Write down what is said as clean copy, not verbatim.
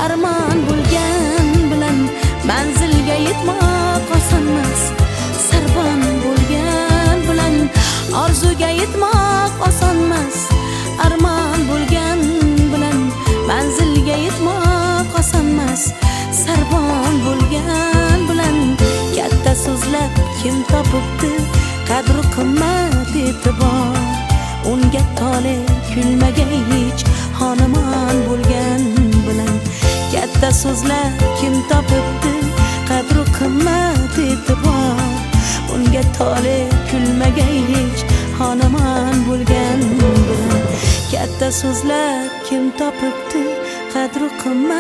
armon bo'lgan bilan manzilga yetmoq osonmas. Sarban bo'lgan bilan orzuga yetmoq osonmas. Armon bo'lgan bilan manzilga yetmoq osonmas. Sarban bo'lgan bilan katta so'zlab kim topibdi qadr qimmat e'tibor. Unga tole kulmagay hech xonimon bo'lgan bilan katta so'zlar kim topibdi qadr qimmat e'tibor. Unga tole kulmagay hech xonimon bo'lgan bilan katta so'zlar kim topibdi qadr qimmat